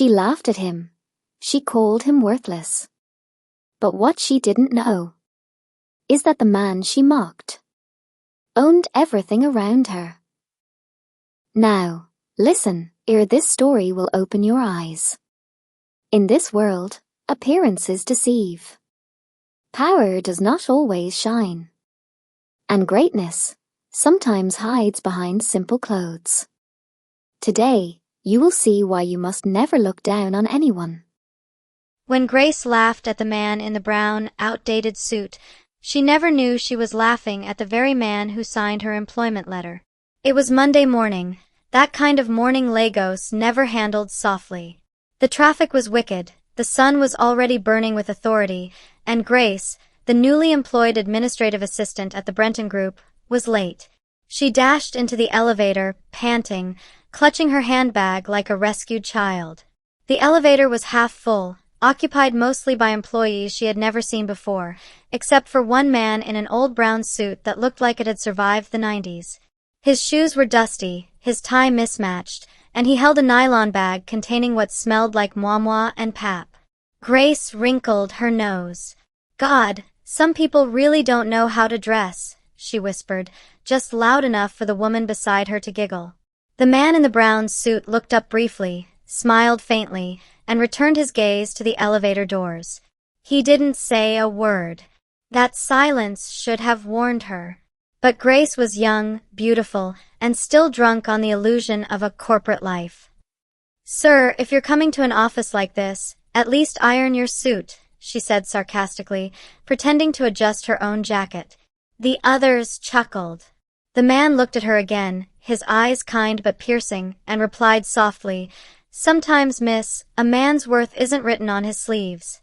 She laughed at him. She called him worthless. But what she didn't know is that the man she mocked owned everything around her. Now, listen, this story will open your eyes. In this world, appearances deceive. Power does not always shine. And greatness sometimes hides behind simple clothes. Today, you will see why you must never look down on anyone. When Grace laughed at the man in the brown, outdated suit, she never knew she was laughing at the very man who signed her employment letter. It was Monday morning, that kind of morning Lagos never handled softly. The traffic was wicked, the sun was already burning with authority, and Grace, the newly employed administrative assistant at the Brenton Group, was late. She dashed into the elevator, panting, clutching her handbag like a rescued child. The elevator was half full, occupied mostly by employees she had never seen before, except for one man in an old brown suit that looked like it had survived the 90s. His shoes were dusty, his tie mismatched, and he held a nylon bag containing what smelled like moi and pap. Grace wrinkled her nose. "God, some people really don't know how to dress," she whispered, just loud enough for the woman beside her to giggle. The man in the brown suit looked up briefly, smiled faintly, and returned his gaze to the elevator doors. He didn't say a word. That silence should have warned her. But Grace was young, beautiful, and still drunk on the illusion of a corporate life. "Sir, if you're coming to an office like this, at least iron your suit," she said sarcastically, pretending to adjust her own jacket. The others chuckled. The man looked at her again, his eyes kind but piercing, and replied softly, "Sometimes, miss, a man's worth isn't written on his sleeves."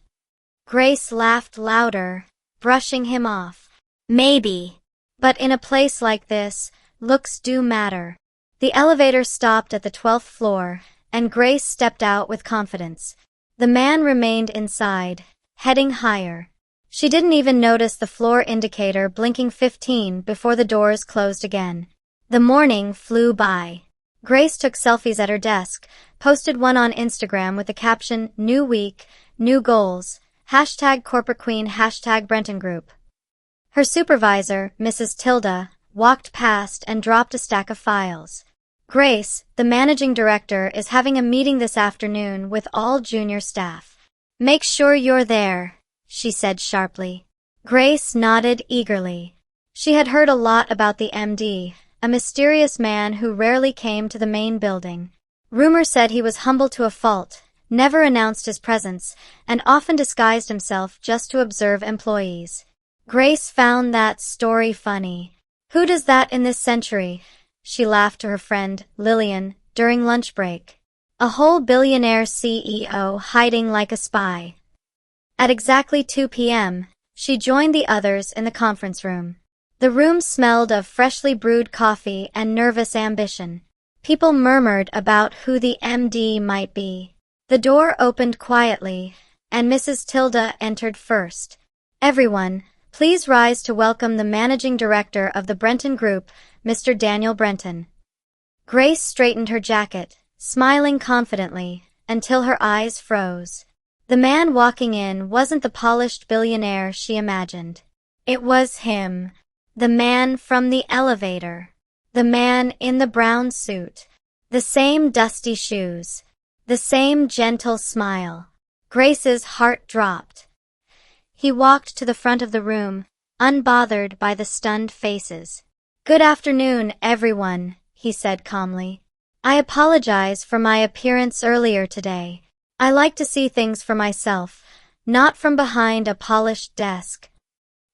Grace laughed louder, brushing him off. "Maybe. But in a place like this, looks do matter." The elevator stopped at the 12th floor, and Grace stepped out with confidence. The man remained inside, heading higher. She didn't even notice the floor indicator blinking 15 before the doors closed again. The morning flew by. Grace took selfies at her desk, posted one on Instagram with the caption, "New week, new goals, #corporate queen, #Brenton Group." Her supervisor, Mrs. Tilda, walked past and dropped a stack of files. "Grace, the managing director, is having a meeting this afternoon with all junior staff. Make sure you're there," she said sharply. Grace nodded eagerly. She had heard a lot about the MD, a mysterious man who rarely came to the main building. Rumor said he was humble to a fault, never announced his presence, and often disguised himself just to observe employees. Grace found that story funny. "Who does that in this century?" she laughed to her friend, Lillian, during lunch break. "A whole billionaire CEO hiding like a spy." At exactly 2 p.m., she joined the others in the conference room. The room smelled of freshly brewed coffee and nervous ambition. People murmured about who the MD might be. The door opened quietly, and Mrs. Tilda entered first. "Everyone, please rise to welcome the managing director of the Brenton Group, Mr. Daniel Brenton." Grace straightened her jacket, smiling confidently, until her eyes froze. The man walking in wasn't the polished billionaire she imagined. It was him. The man from the elevator. The man in the brown suit. The same dusty shoes. The same gentle smile. Grace's heart dropped. He walked to the front of the room, unbothered by the stunned faces. "Good afternoon, everyone," he said calmly. "I apologize for my appearance earlier today. I like to see things for myself, not from behind a polished desk."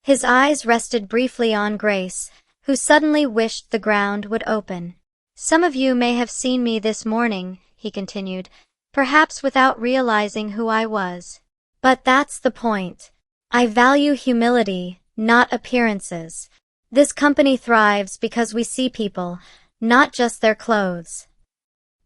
His eyes rested briefly on Grace, who suddenly wished the ground would open. "Some of you may have seen me this morning," he continued, "perhaps without realizing who I was. But that's the point. I value humility, not appearances. This company thrives because we see people, not just their clothes."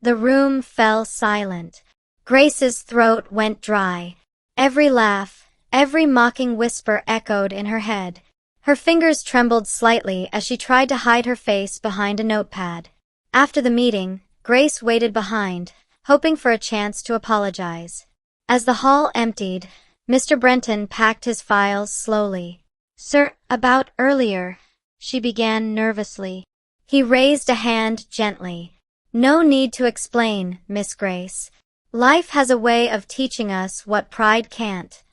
The room fell silent. Grace's throat went dry. Every laugh, every mocking whisper echoed in her head. Her fingers trembled slightly as she tried to hide her face behind a notepad. After the meeting, Grace waited behind, hoping for a chance to apologize. As the hall emptied, Mr. Brenton packed his files slowly. "Sir, about earlier," she began nervously. He raised a hand gently. "No need to explain, Miss Grace. Life has a way of teaching us what pride can't."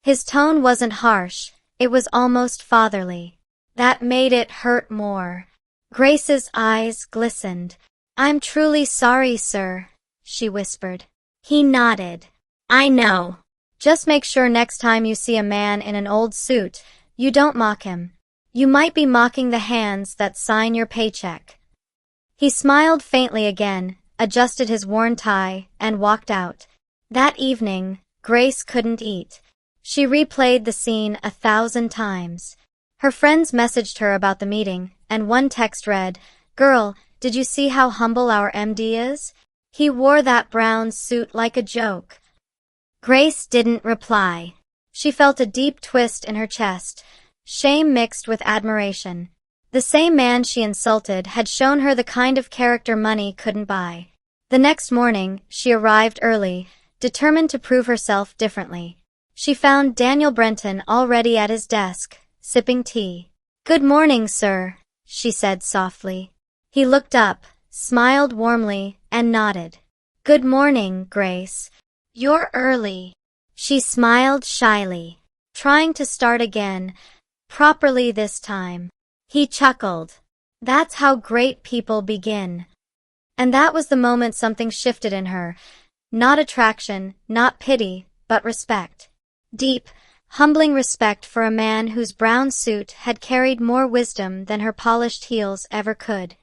His tone wasn't harsh, it was almost fatherly. That made it hurt more. Grace's eyes glistened. "I'm truly sorry, sir," she whispered. He nodded. "I know. Just make sure next time you see a man in an old suit, you don't mock him. You might be mocking the hands that sign your paycheck." He smiled faintly again, adjusted his worn tie, and walked out. That evening, Grace couldn't eat. She replayed the scene 1,000 times. Her friends messaged her about the meeting, and one text read, "Girl, did you see how humble our MD is? He wore that brown suit like a joke." Grace didn't reply. She felt a deep twist in her chest, shame mixed with admiration. The same man she insulted had shown her the kind of character money couldn't buy. The next morning, she arrived early, determined to prove herself differently. She found Daniel Brenton already at his desk, sipping tea. "Good morning, sir," she said softly. He looked up, smiled warmly, and nodded. "Good morning, Grace. You're early." She smiled shyly, trying to start again, properly this time. He chuckled. "That's how great people begin." And that was the moment something shifted in her. Not attraction, not pity, but respect. Deep, humbling respect for a man whose brown suit had carried more wisdom than her polished heels ever could.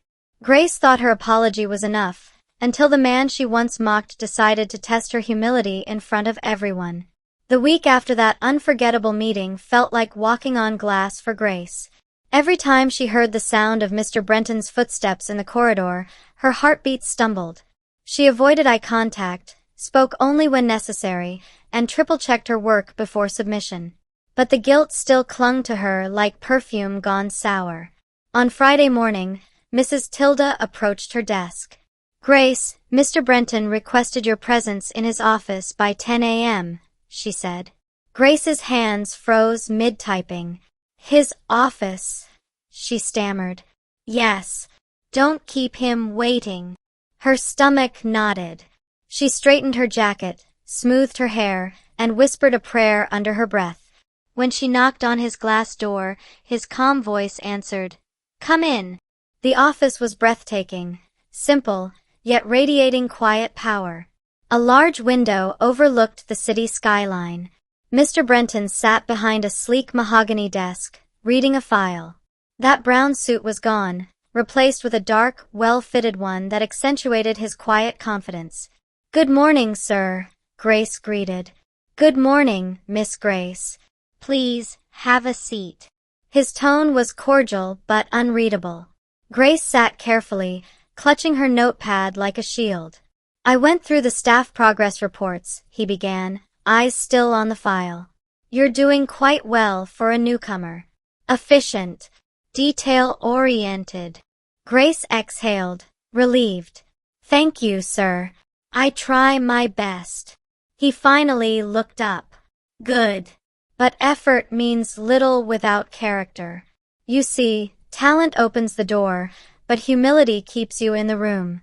Grace thought her apology was enough, until the man she once mocked decided to test her humility in front of everyone. The week after that unforgettable meeting felt like walking on glass for Grace. Every time she heard the sound of Mr. Brenton's footsteps in the corridor, her heartbeat stumbled. She avoided eye contact, spoke only when necessary, and triple-checked her work before submission. But the guilt still clung to her like perfume gone sour. On Friday morning, Mrs. Tilda approached her desk. "Grace, Mr. Brenton requested your presence in his office by 10 a.m., she said. Grace's hands froze mid-typing. "His office," she stammered. "Yes. Don't keep him waiting." Her stomach knotted. She straightened her jacket, smoothed her hair, and whispered a prayer under her breath. When she knocked on his glass door, his calm voice answered, "Come in." The office was breathtaking, simple, yet radiating quiet power. A large window overlooked the city skyline. Mr. Brenton sat behind a sleek mahogany desk, reading a file. That brown suit was gone, replaced with a dark, well-fitted one that accentuated his quiet confidence. "Good morning, sir," Grace greeted. "Good morning, Miss Grace. Please, have a seat." His tone was cordial but unreadable. Grace sat carefully, clutching her notepad like a shield. "I went through the staff progress reports," he began, eyes still on the file. "You're doing quite well for a newcomer. Efficient, detail-oriented." Grace exhaled, relieved. "Thank you, sir. I try my best." He finally looked up. "Good. But effort means little without character. You see, talent opens the door, but humility keeps you in the room."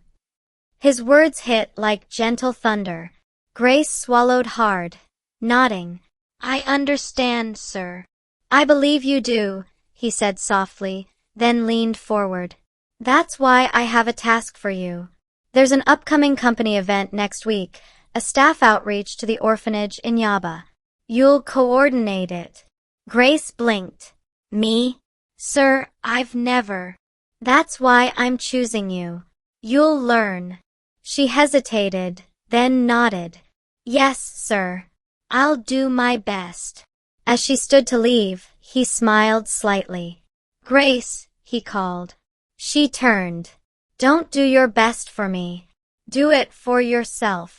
His words hit like gentle thunder. Grace swallowed hard, nodding. "I understand, sir." "I believe you do," he said softly, then leaned forward. "That's why I have a task for you. There's an upcoming company event next week, a staff outreach to the orphanage in Yaba. You'll coordinate it." Grace blinked. "Me? Sir, I've never." "That's why I'm choosing you. You'll learn." She hesitated, then nodded. "Yes, sir. I'll do my best." As she stood to leave, he smiled slightly. "Grace," he called. She turned. "Don't do your best for me. Do it for yourself.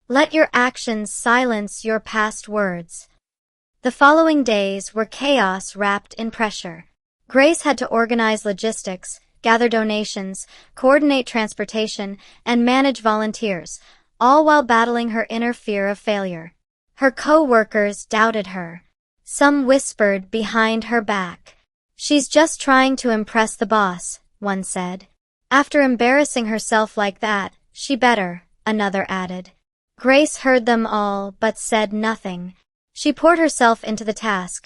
Let your actions silence your past words." The following days were chaos wrapped in pressure. Grace had to organize logistics, gather donations, coordinate transportation, and manage volunteers, all while battling her inner fear of failure. Her co-workers doubted her. Some whispered behind her back. "She's just trying to impress the boss," one said. "After embarrassing herself like that, she better," another added. Grace heard them all but said nothing. She poured herself into the task,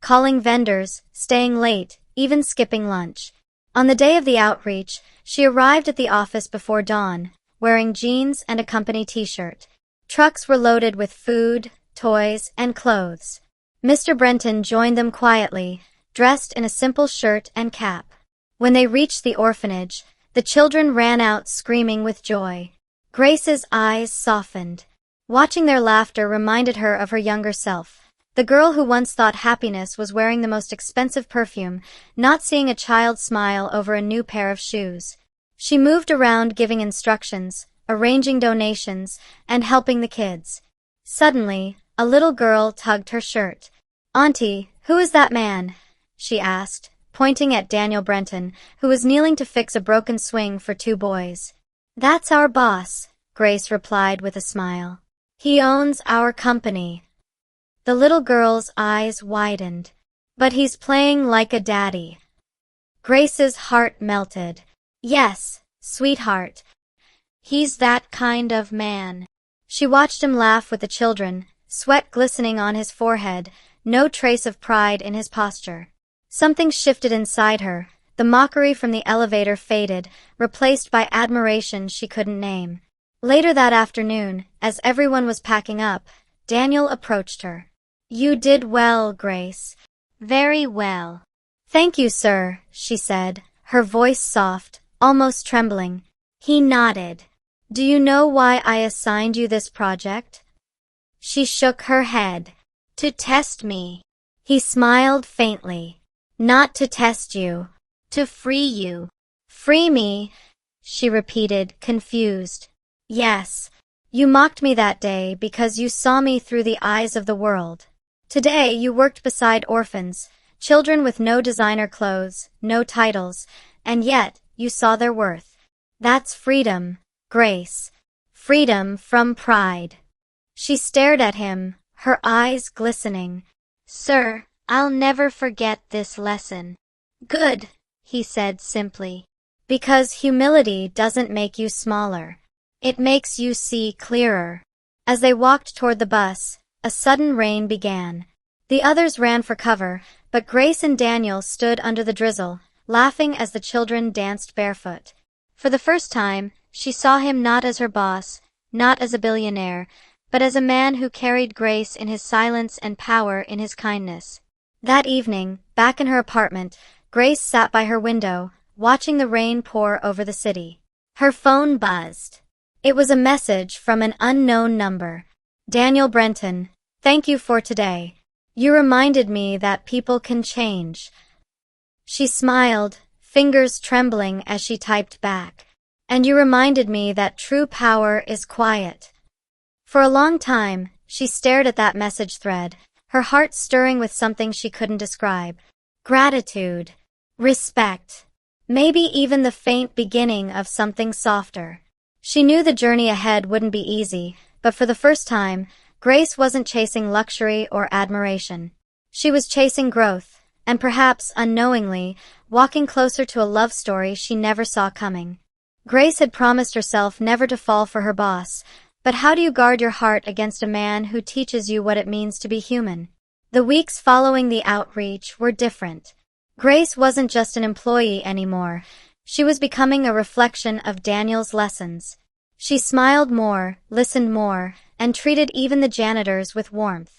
calling vendors, staying late, even skipping lunch. On the day of the outreach, she arrived at the office before dawn, wearing jeans and a company t-shirt. Trucks were loaded with food, toys, and clothes. Mr. Brenton joined them quietly, dressed in a simple shirt and cap. When they reached the orphanage, the children ran out screaming with joy. Grace's eyes softened. Watching their laughter reminded her of her younger self. The girl who once thought happiness was wearing the most expensive perfume, not seeing a child smile over a new pair of shoes. She moved around giving instructions, arranging donations, and helping the kids. Suddenly, a little girl tugged her shirt. "Auntie, who is that man?" she asked, pointing at Daniel Brenton, who was kneeling to fix a broken swing for two boys. "That's our boss," Grace replied with a smile. "He owns our company." The little girl's eyes widened. "But he's playing like a daddy." Grace's heart melted. "Yes, sweetheart. He's that kind of man." She watched him laugh with the children, sweat glistening on his forehead, no trace of pride in his posture. Something shifted inside her. The mockery from the elevator faded, replaced by admiration she couldn't name. Later that afternoon, as everyone was packing up, Daniel approached her. "You did well, Grace. Very well." "Thank you, sir," she said, her voice soft, almost trembling. He nodded. "Do you know why I assigned you this project?" She shook her head. "To test me." He smiled faintly. "Not to test you. To free you." "Free me?" she repeated, confused. "Yes. You mocked me that day because you saw me through the eyes of the world. Today you worked beside orphans, children with no designer clothes, no titles, and yet you saw their worth. That's freedom, Grace. Freedom from pride." She stared at him, her eyes glistening. "Sir, I'll never forget this lesson." "Good," he said simply. "Because humility doesn't make you smaller. It makes you see clearer." As they walked toward the bus, a sudden rain began. The others ran for cover, but Grace and Daniel stood under the drizzle, laughing as the children danced barefoot. For the first time, she saw him not as her boss, not as a billionaire, but as a man who carried grace in his silence and power in his kindness. That evening, back in her apartment, Grace sat by her window, watching the rain pour over the city. Her phone buzzed. It was a message from an unknown number. "Daniel Brenton, thank you for today. You reminded me that people can change." She smiled, fingers trembling as she typed back. "And you reminded me that true power is quiet." For a long time, she stared at that message thread, her heart stirring with something she couldn't describe. Gratitude, respect, maybe even the faint beginning of something softer. She knew the journey ahead wouldn't be easy, but for the first time, Grace wasn't chasing luxury or admiration. She was chasing growth, and perhaps unknowingly, walking closer to a love story she never saw coming. Grace had promised herself never to fall for her boss, but how do you guard your heart against a man who teaches you what it means to be human? The weeks following the outreach were different. Grace wasn't just an employee anymore. She was becoming a reflection of Daniel's lessons. She smiled more, listened more, and treated even the janitors with warmth.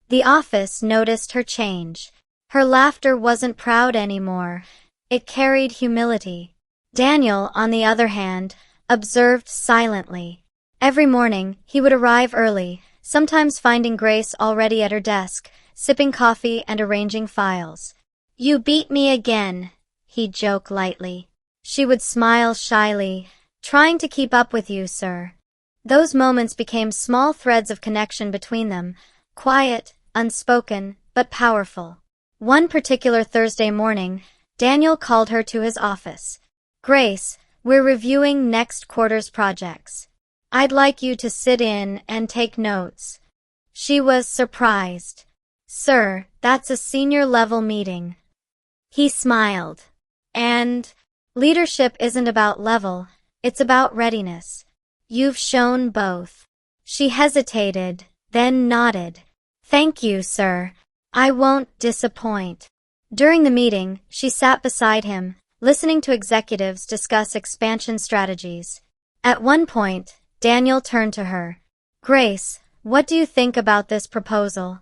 The office noticed her change. Her laughter wasn't proud anymore. It carried humility. Daniel, on the other hand, observed silently. Every morning, he would arrive early, sometimes finding Grace already at her desk, sipping coffee and arranging files. "You beat me again," he'd joke lightly. She would smile shyly, "Trying to keep up with you, sir." Those moments became small threads of connection between them, quiet, unspoken, but powerful. One particular Thursday morning, Daniel called her to his office. "Grace, we're reviewing next quarter's projects." I'd like you to sit in and take notes." She was surprised. "Sir, that's a senior-level meeting." He smiled. "And leadership isn't about level, it's about readiness. You've shown both." She hesitated, then nodded. "Thank you, sir. I won't disappoint." During the meeting, she sat beside him, listening to executives discuss expansion strategies. At one point, Daniel turned to her. "Grace, what do you think about this proposal?"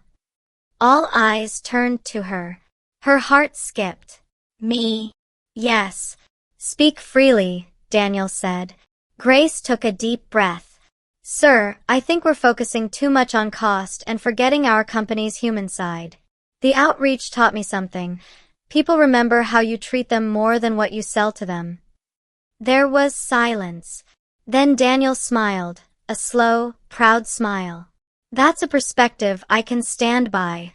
All eyes turned to her. Her heart skipped. "Me? Yes. Speak freely," Daniel said. Grace took a deep breath. "Sir, I think we're focusing too much on cost and forgetting our company's human side. The outreach taught me something. People remember how you treat them more than what you sell to them." There was silence. Then Daniel smiled, a slow, proud smile. "That's a perspective I can stand by."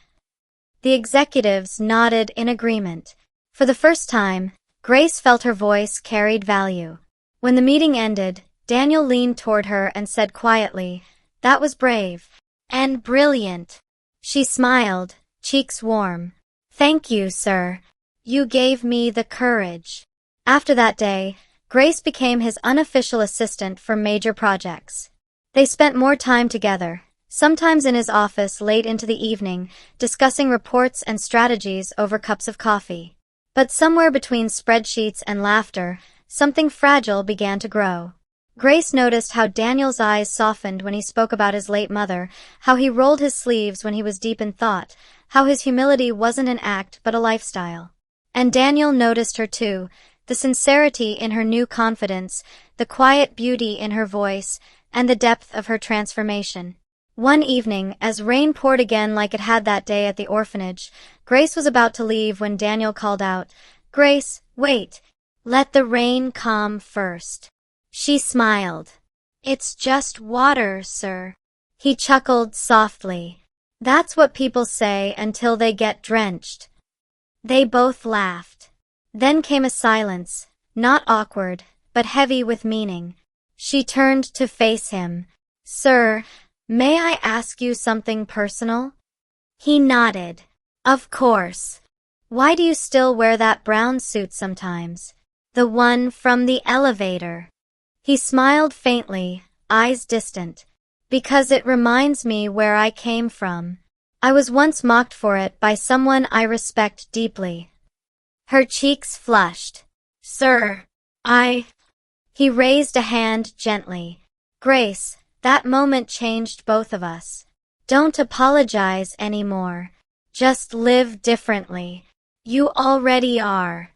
The executives nodded in agreement. For the first time, Grace felt her voice carried value. When the meeting ended, Daniel leaned toward her and said quietly, "That was brave. And brilliant." She smiled, cheeks warm. "Thank you, sir. You gave me the courage." After that day, Grace became his unofficial assistant for major projects. They spent more time together, sometimes in his office late into the evening, discussing reports and strategies over cups of coffee. But somewhere between spreadsheets and laughter, something fragile began to grow. Grace noticed how Daniel's eyes softened when he spoke about his late mother, how he rolled his sleeves when he was deep in thought, how his humility wasn't an act but a lifestyle. And Daniel noticed her too, the sincerity in her new confidence, the quiet beauty in her voice, and the depth of her transformation. One evening, as rain poured again like it had that day at the orphanage, Grace was about to leave when Daniel called out, "Grace, wait. Let the rain calm first." She smiled. "It's just water, sir." He chuckled softly. "That's what people say until they get drenched." They both laughed. Then came a silence, not awkward, but heavy with meaning. She turned to face him. "Sir, may I ask you something personal?" He nodded. "Of course. Why do you still wear that brown suit sometimes? The one from the elevator?" He smiled faintly, eyes distant. "Because it reminds me where I came from. I was once mocked for it by someone I respect deeply." Her cheeks flushed. "Sir, He raised a hand gently. "Grace, that moment changed both of us. Don't apologize anymore. Just live differently. You already are."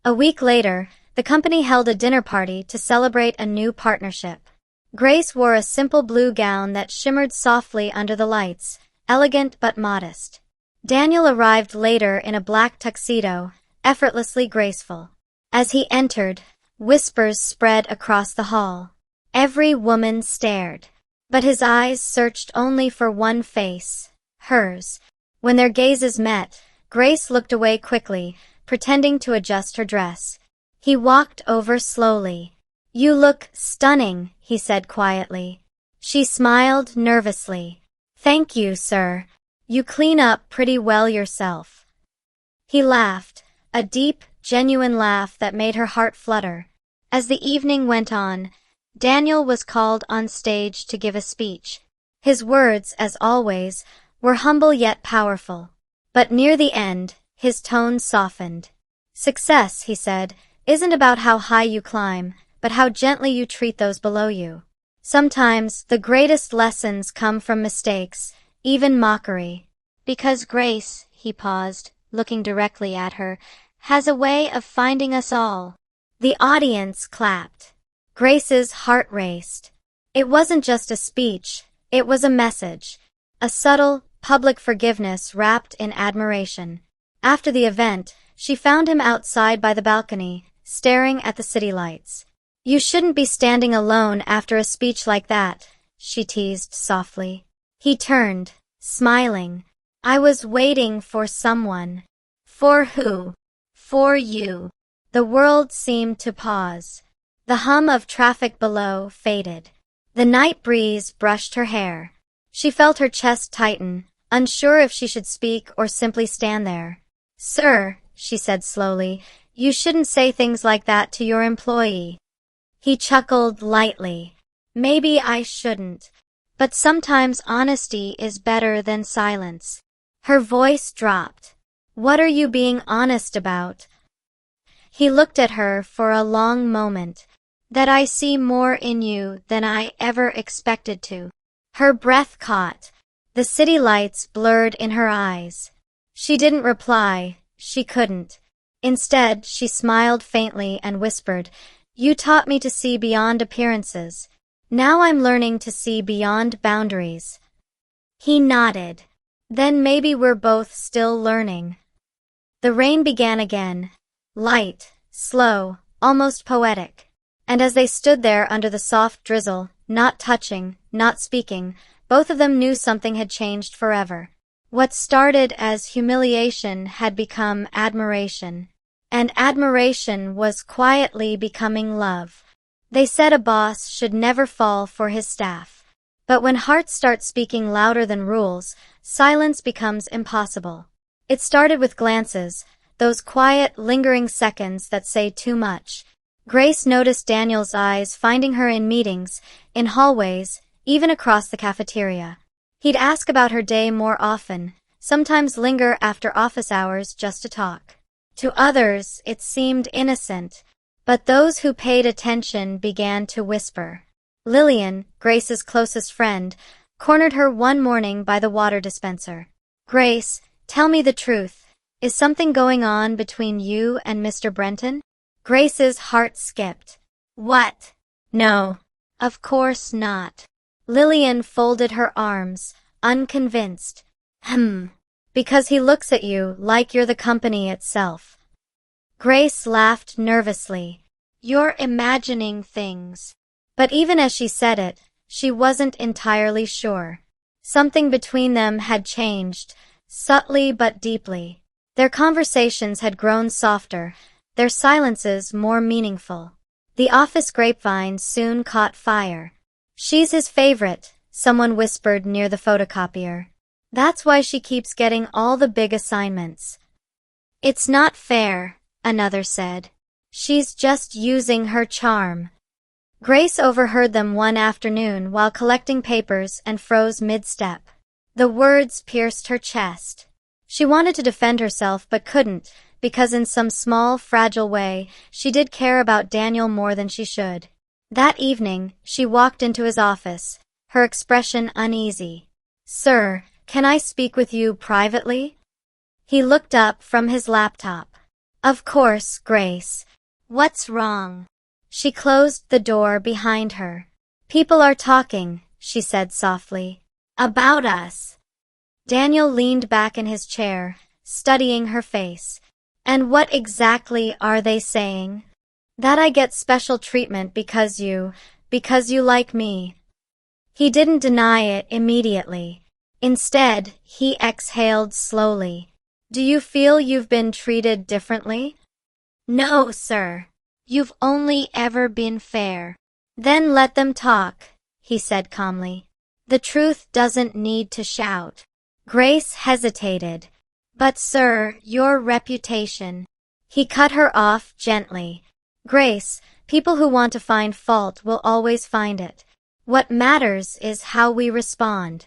A week later, the company held a dinner party to celebrate a new partnership. Grace wore a simple blue gown that shimmered softly under the lights, elegant but modest. Daniel arrived later in a black tuxedo, effortlessly graceful. As he entered, whispers spread across the hall. Every woman stared. But his eyes searched only for one face, hers. When their gazes met, Grace looked away quickly, pretending to adjust her dress. He walked over slowly. "You look stunning," he said quietly. She smiled nervously. "Thank you, sir. You clean up pretty well yourself." He laughed, a deep, genuine laugh that made her heart flutter. As the evening went on, Daniel was called on stage to give a speech. His words, as always, were humble yet powerful. But near the end, his tone softened. "Success," he said, "isn't about how high you climb, but how gently you treat those below you. Sometimes the greatest lessons come from mistakes, even mockery. Because grace," he paused, looking directly at her, "has a way of finding us all." The audience clapped. Grace's heart raced. It wasn't just a speech, it was a message. A subtle, public forgiveness wrapped in admiration. After the event, she found him outside by the balcony, staring at the city lights. "You shouldn't be standing alone after a speech like that," she teased softly. He turned, smiling. "I was waiting for someone." "For who?" "For you." The world seemed to pause. The hum of traffic below faded. The night breeze brushed her hair. She felt her chest tighten, unsure if she should speak or simply stand there. "Sir," she said slowly, "you shouldn't say things like that to your employee." He chuckled lightly. "Maybe I shouldn't. But sometimes honesty is better than silence." Her voice dropped. "What are you being honest about?" He looked at her for a long moment. "That I see more in you than I ever expected to." Her breath caught. The city lights blurred in her eyes. She didn't reply. She couldn't. Instead, she smiled faintly and whispered, "You taught me to see beyond appearances. Now I'm learning to see beyond boundaries." He nodded. "Then maybe we're both still learning." The rain began again. Light, slow, almost poetic. And as they stood there under the soft drizzle, not touching, not speaking, both of them knew something had changed forever. What started as humiliation had become admiration. And admiration was quietly becoming love. They said a boss should never fall for his staff. But when hearts start speaking louder than rules, silence becomes impossible. It started with glances, those quiet, lingering seconds that say too much. Grace noticed Daniel's eyes finding her in meetings, in hallways, even across the cafeteria. He'd ask about her day more often, sometimes linger after office hours just to talk. To others, it seemed innocent, but those who paid attention began to whisper. Lillian, Grace's closest friend, cornered her one morning by the water dispenser. "Grace, tell me the truth. Is something going on between you and Mr. Brenton?" Grace's heart skipped. "What? No. Of course not." Lillian folded her arms, unconvinced. Because he looks at you like you're the company itself." Grace laughed nervously. "You're imagining things." But even as she said it, she wasn't entirely sure. Something between them had changed, subtly but deeply. Their conversations had grown softer, their silences more meaningful. The office grapevine soon caught fire. "She's his favorite," someone whispered near the photocopier. "That's why she keeps getting all the big assignments." "It's not fair," another said. "She's just using her charm." Grace overheard them one afternoon while collecting papers and froze mid-step. The words pierced her chest. She wanted to defend herself but couldn't, because in some small, fragile way, she did care about Daniel more than she should. That evening, she walked into his office, her expression uneasy. "Sir, can I speak with you privately?" He looked up from his laptop. "Of course, Grace. What's wrong?" She closed the door behind her. "People are talking," she said softly. "About us." Daniel leaned back in his chair, studying her face. "And what exactly are they saying?" "That I get special treatment because you like me." He didn't deny it immediately. Instead, he exhaled slowly. "Do you feel you've been treated differently?" "No, sir. You've only ever been fair." "Then let them talk," he said calmly. "The truth doesn't need to shout." Grace hesitated. "But sir, your reputation." He cut her off gently. "Grace, people who want to find fault will always find it. What matters is how we respond."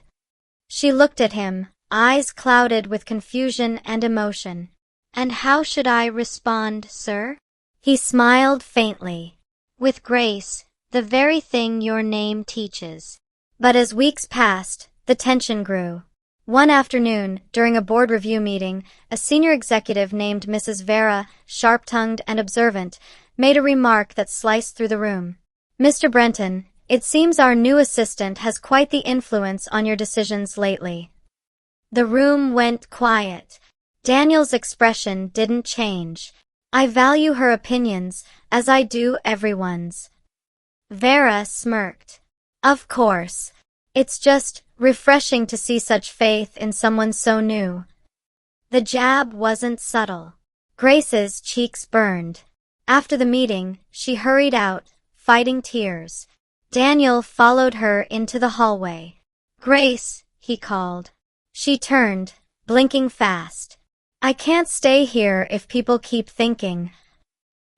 She looked at him, eyes clouded with confusion and emotion. "And how should I respond, sir?" He smiled faintly. "With grace, the very thing your name teaches." But as weeks passed, the tension grew. One afternoon, during a board review meeting, a senior executive named Mrs. Vera, sharp-tongued and observant, made a remark that sliced through the room. "Mr. Brenton, it seems our new assistant has quite the influence on your decisions lately." The room went quiet. Daniel's expression didn't change. "I value her opinions, as I do everyone's." Vera smirked. "Of course. It's just refreshing to see such faith in someone so new." The jab wasn't subtle. Grace's cheeks burned. After the meeting, she hurried out, fighting tears. Daniel followed her into the hallway. "Grace," he called. She turned, blinking fast. "I can't stay here if people keep thinking."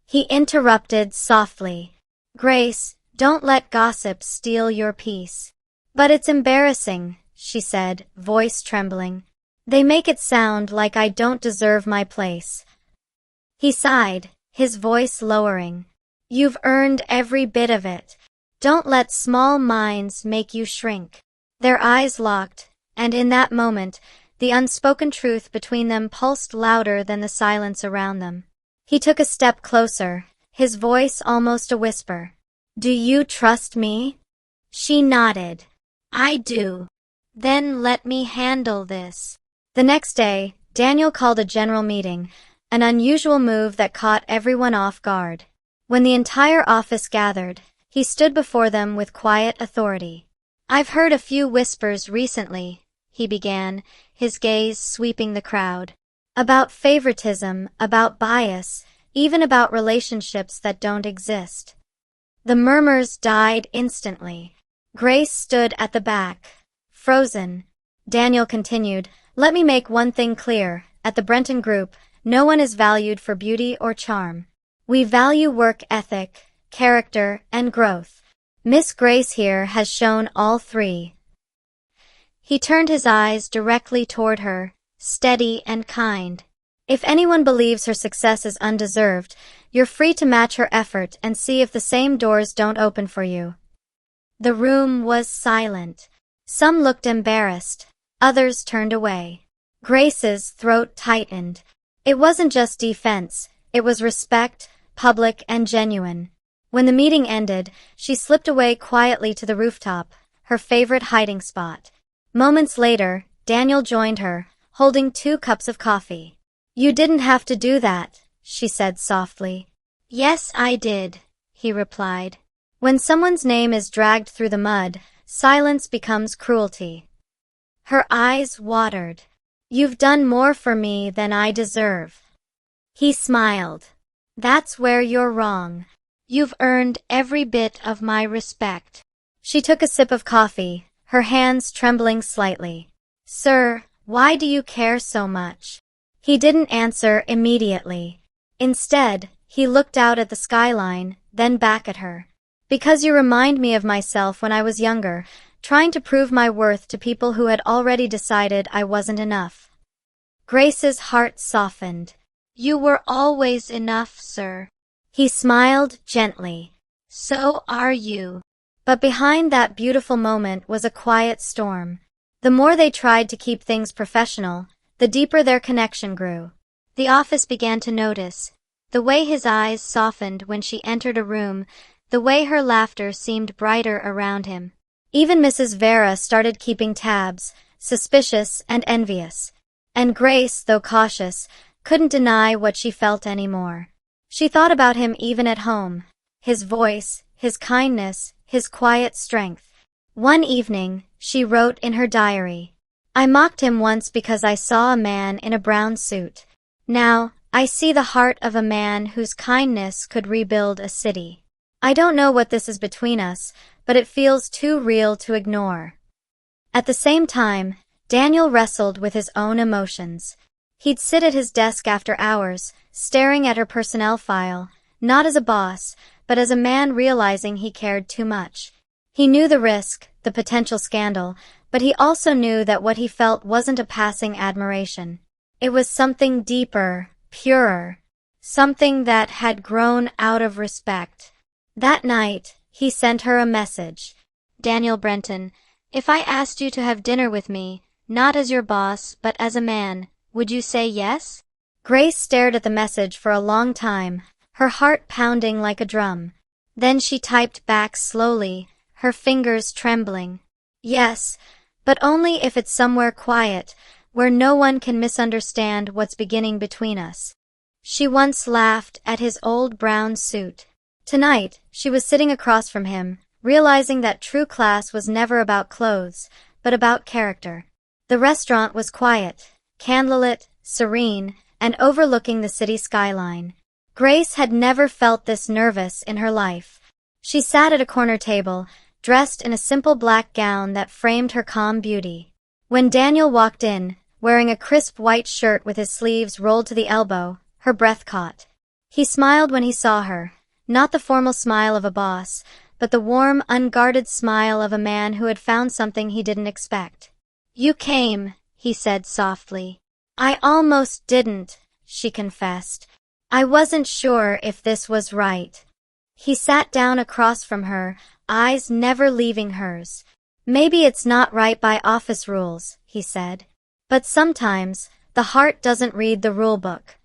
He interrupted softly. "Grace, don't let gossip steal your peace." "But it's embarrassing," she said, voice trembling. "They make it sound like I don't deserve my place." He sighed, his voice lowering. "You've earned every bit of it. Don't let small minds make you shrink." Their eyes locked, and in that moment, the unspoken truth between them pulsed louder than the silence around them. He took a step closer, his voice almost a whisper. "Do you trust me?" She nodded. "I do." "Then let me handle this." The next day, Daniel called a general meeting, an unusual move that caught everyone off guard. When the entire office gathered, he stood before them with quiet authority. "I've heard a few whispers recently," he began, his gaze sweeping the crowd. "About favoritism, about bias, even about relationships that don't exist." The murmurs died instantly. Grace stood at the back, frozen. Daniel continued, "Let me make one thing clear. At the Brenton Group, no one is valued for beauty or charm. We value work ethic, character, and growth. Miss Grace here has shown all three." He turned his eyes directly toward her, steady and kind. "If anyone believes her success is undeserved, you're free to match her effort and see if the same doors don't open for you." The room was silent. Some looked embarrassed, others turned away. Grace's throat tightened. It wasn't just defense, it was respect, public and genuine. When the meeting ended, she slipped away quietly to the rooftop, her favorite hiding spot. Moments later, Daniel joined her, holding 2 cups of coffee. "You didn't have to do that," she said softly. "Yes, I did," he replied. When someone's name is dragged through the mud, silence becomes cruelty. Her eyes watered. "You've done more for me than I deserve." He smiled. "That's where you're wrong. You've earned every bit of my respect." She took a sip of coffee, her hands trembling slightly. "Sir, why do you care so much?" He didn't answer immediately. Instead, he looked out at the skyline, then back at her. "Because you remind me of myself when I was younger, trying to prove my worth to people who had already decided I wasn't enough." Grace's heart softened. "You were always enough, sir." He smiled gently. "So are you." But behind that beautiful moment was a quiet storm. The more they tried to keep things professional, the deeper their connection grew. The office began to notice. The way his eyes softened when she entered a room, the way her laughter seemed brighter around him. Even Mrs. Vera started keeping tabs, suspicious and envious. And Grace, though cautious, couldn't deny what she felt anymore. She thought about him even at home. His voice, his kindness, his quiet strength. One evening, she wrote in her diary, "I mocked him once because I saw a man in a brown suit. Now, I see the heart of a man whose kindness could rebuild a city. I don't know what this is between us, but it feels too real to ignore." At the same time, Daniel wrestled with his own emotions. He'd sit at his desk after hours, staring at her personnel file, not as a boss, but as a man realizing he cared too much. He knew the risk, the potential scandal, but he also knew that what he felt wasn't a passing admiration. It was something deeper, purer, something that had grown out of respect. That night, he sent her a message. "Daniel Brenton, if I asked you to have dinner with me, not as your boss, but as a man, would you say yes?" Grace stared at the message for a long time, her heart pounding like a drum. Then she typed back slowly, her fingers trembling. "Yes, but only if it's somewhere quiet, where no one can misunderstand what's beginning between us." She once laughed at his old brown suit. Tonight, she was sitting across from him, realizing that true class was never about clothes, but about character. The restaurant was quiet, candlelit, serene, and overlooking the city skyline. Grace had never felt this nervous in her life. She sat at a corner table, dressed in a simple black gown that framed her calm beauty. When Daniel walked in, wearing a crisp white shirt with his sleeves rolled to the elbow, her breath caught. He smiled when he saw her, not the formal smile of a boss, but the warm, unguarded smile of a man who had found something he didn't expect. "You came," he said softly. "I almost didn't," she confessed. "I wasn't sure if this was right." He sat down across from her, eyes never leaving hers. "Maybe it's not right by office rules," he said. "But sometimes, the heart doesn't read the rule book."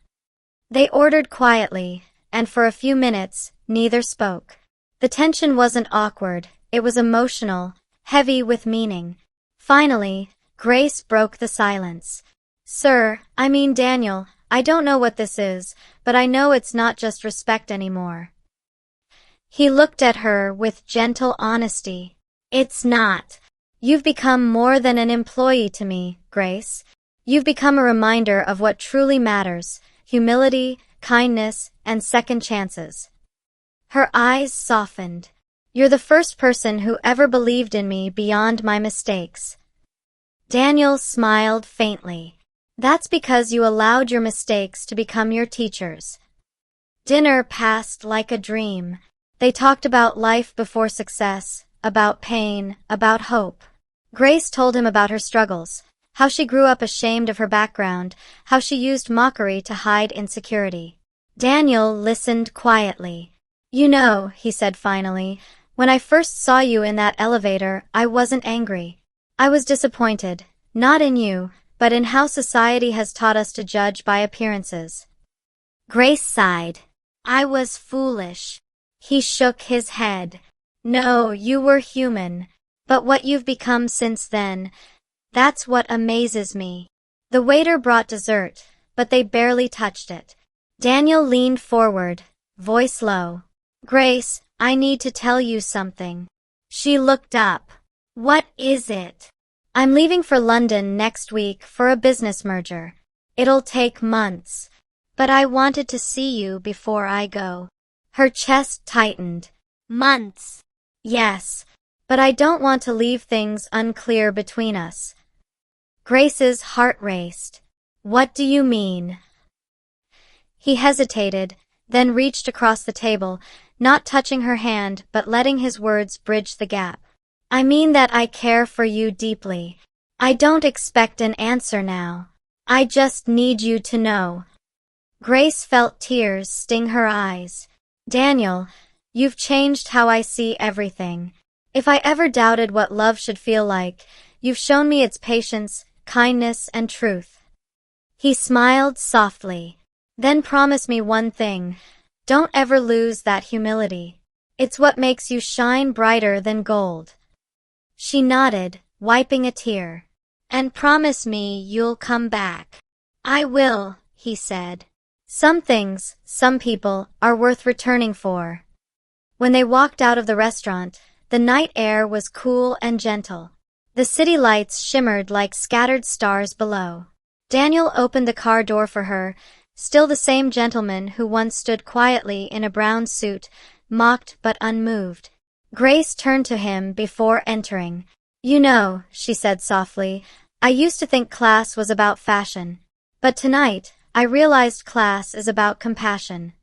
They ordered quietly, and for a few minutes, neither spoke. The tension wasn't awkward, it was emotional, heavy with meaning. Finally, Grace broke the silence. "Sir, I mean Daniel, I don't know what this is, but I know it's not just respect anymore." He looked at her with gentle honesty. "It's not. You've become more than an employee to me, Grace. You've become a reminder of what truly matters: humility, kindness, and second chances." Her eyes softened. "You're the first person who ever believed in me beyond my mistakes." Daniel smiled faintly. "That's because you allowed your mistakes to become your teachers." Dinner passed like a dream. They talked about life before success, about pain, about hope. Grace told him about her struggles, how she grew up ashamed of her background, how she used mockery to hide insecurity. Daniel listened quietly. "You know," he said finally, "when I first saw you in that elevator, I wasn't angry. I was disappointed, not in you, but in how society has taught us to judge by appearances." Grace sighed. "I was foolish." He shook his head. "No, you were human. But what you've become since then, that's what amazes me." The waiter brought dessert, but they barely touched it. Daniel leaned forward, voice low. "Grace, I need to tell you something." She looked up. "What is it?" "I'm leaving for London next week for a business merger. It'll take months. But I wanted to see you before I go." Her chest tightened. "Months?" "Yes, but I don't want to leave things unclear between us." Grace's heart raced. "What do you mean?" He hesitated, then reached across the table, not touching her hand but letting his words bridge the gap. "I mean that I care for you deeply. I don't expect an answer now. I just need you to know." Grace felt tears sting her eyes. "Daniel, you've changed how I see everything. If I ever doubted what love should feel like, you've shown me its patience, kindness, and truth." He smiled softly. "Then promise me one thing. Don't ever lose that humility. It's what makes you shine brighter than gold." She nodded, wiping a tear. "And promise me you'll come back." "I will," he said. "Some things, some people, are worth returning for." When they walked out of the restaurant, the night air was cool and gentle. The city lights shimmered like scattered stars below. Daniel opened the car door for her, still the same gentleman who once stood quietly in a brown suit, mocked but unmoved. Grace turned to him before entering. "You know," she said softly, "I used to think class was about fashion. But tonight, I realized class is about compassion."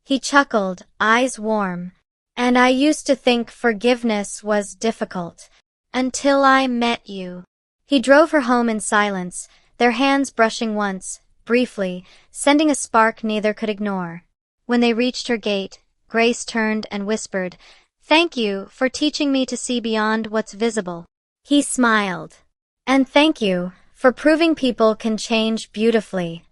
He chuckled, eyes warm. "And I used to think forgiveness was difficult. Until I met you." He drove her home in silence, their hands brushing once, briefly, sending a spark neither could ignore. When they reached her gate, Grace turned and whispered, "Thank you for teaching me to see beyond what's visible." He smiled. "And thank you for proving people can change beautifully."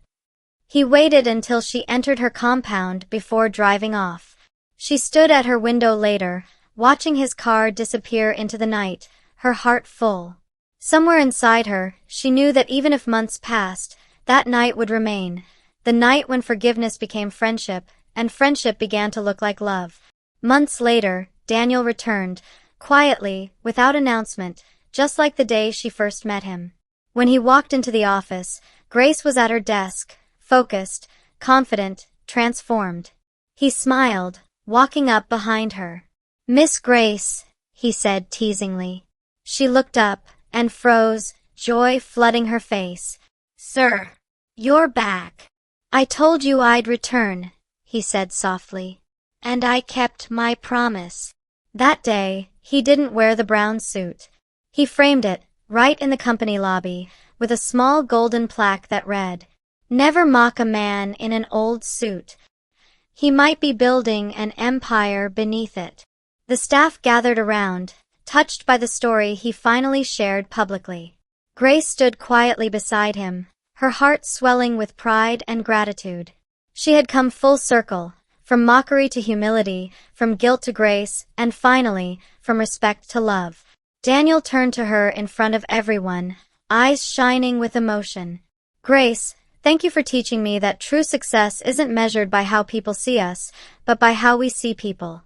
He waited until she entered her compound before driving off. She stood at her window later, watching his car disappear into the night, her heart full. Somewhere inside her, she knew that even if months passed, that night would remain, the night when forgiveness became friendship, and friendship began to look like love. Months later, Daniel returned, quietly, without announcement, just like the day she first met him. When he walked into the office, Grace was at her desk, focused, confident, transformed. He smiled, walking up behind her. Miss Grace, he said teasingly. She looked up and froze, joy flooding her face. Sir, you're back. I told you I'd return, he said softly. And I kept my promise. That day, he didn't wear the brown suit. He framed it, right in the company lobby, with a small golden plaque that read, "Never mock a man in an old suit. He might be building an empire beneath it." The staff gathered around, touched by the story he finally shared publicly. Grace stood quietly beside him, her heart swelling with pride and gratitude. She had come full circle, from mockery to humility, from guilt to grace, and finally, from respect to love. Daniel turned to her in front of everyone, eyes shining with emotion. Grace, thank you for teaching me that true success isn't measured by how people see us, but by how we see people.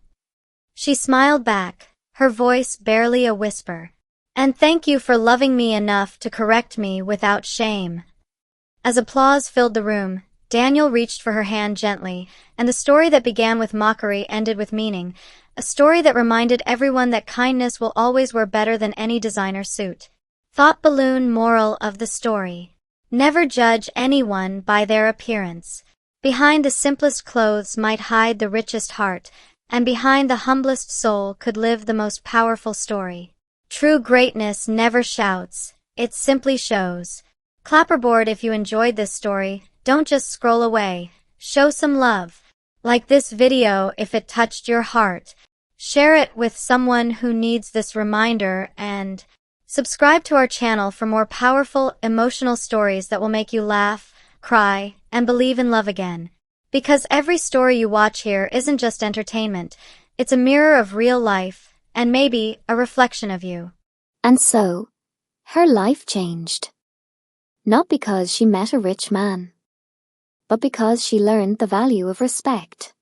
She smiled back, her voice barely a whisper. And thank you for loving me enough to correct me without shame. As applause filled the room, Daniel reached for her hand gently, and the story that began with mockery ended with meaning, a story that reminded everyone that kindness will always wear better than any designer suit. Thought balloon moral of the story. Never judge anyone by their appearance. Behind the simplest clothes might hide the richest heart, and behind the humblest soul could live the most powerful story. True greatness never shouts, it simply shows. Clapperboard if you enjoyed this story, don't just scroll away, show some love. Like this video if it touched your heart. Share it with someone who needs this reminder and subscribe to our channel for more powerful, emotional stories that will make you laugh, cry, and believe in love again. Because every story you watch here isn't just entertainment, it's a mirror of real life, and maybe a reflection of you. And so, her life changed. Not because she met a rich man, but because she learned the value of respect.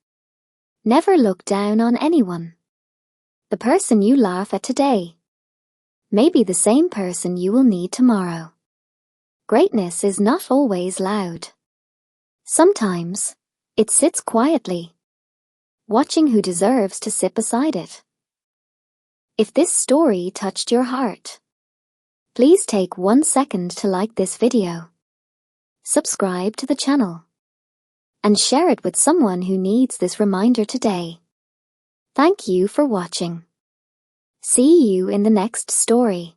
Never look down on anyone. The person you laugh at today may be the same person you will need tomorrow. Greatness is not always loud. Sometimes, it sits quietly, watching who deserves to sit beside it. If this story touched your heart, please take 1 second to like this video, subscribe to the channel, and share it with someone who needs this reminder today. Thank you for watching. See you in the next story.